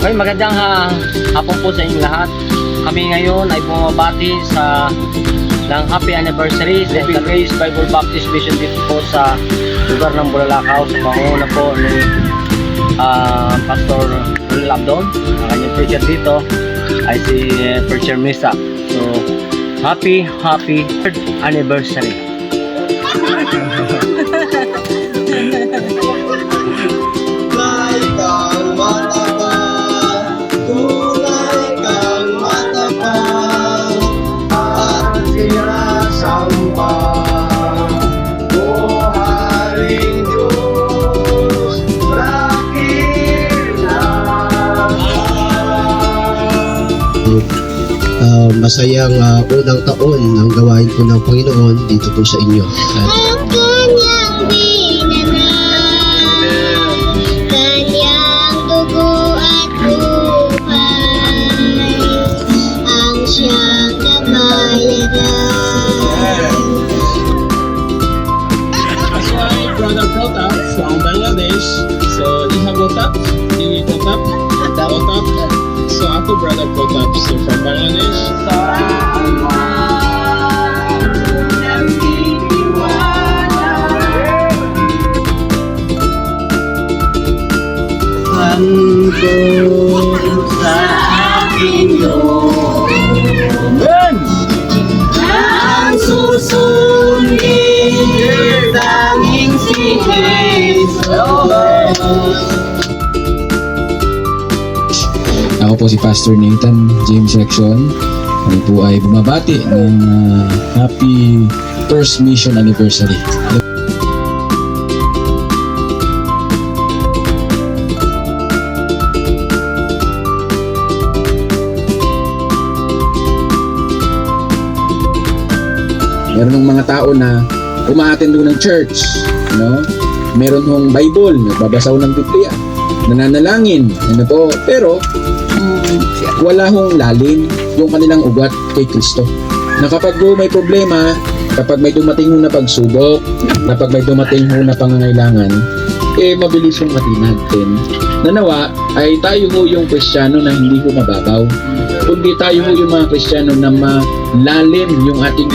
Okay, magandang hapon po sa inyo lahat. Kami ngayon ay bumabati ng happy anniversary sa The Grace Bible Baptist Mission dito po sa lugar ng Bulalakaw, sa panguna po ni Pastor Ronel Abdon. Ang kanyang preacher dito ay si Preacher Misa. So, happy third anniversary. Masayang unang taon ang gawain po ng Panginoon dito po sa inyo. Ang kanyang binanal, kanyang dugo at buhay, ang siyang kabayaran. That's why Brother Protap from Bangladesh. So you have Protap, you Protap, Protap. So ako Brother Protap, so from Bangladesh. Andun sa aking loob ang susundin tanging si Jesus. Ako po si Pastor Nathan James Section. Kami po ay bumabati ng happy first mission anniversary. Meron ng mga tao na umaattend doon ng church, no? Meron hong Bible, nagbabasa ng Biblia, nananalangin, po, pero wala hong lalim yung kanilang ugat kay Kristo. Na kapag may problema, kapag may dumating na pagsubok, kapag may dumating na pangangailangan, mabilis yung matinag din. Nanawa ay tayo ho yung Kristiyano na hindi ho mababaw, kundi tayo ho yung mga Kristiyano na malalim yung ating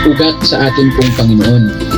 ugat sa ating pong Panginoon.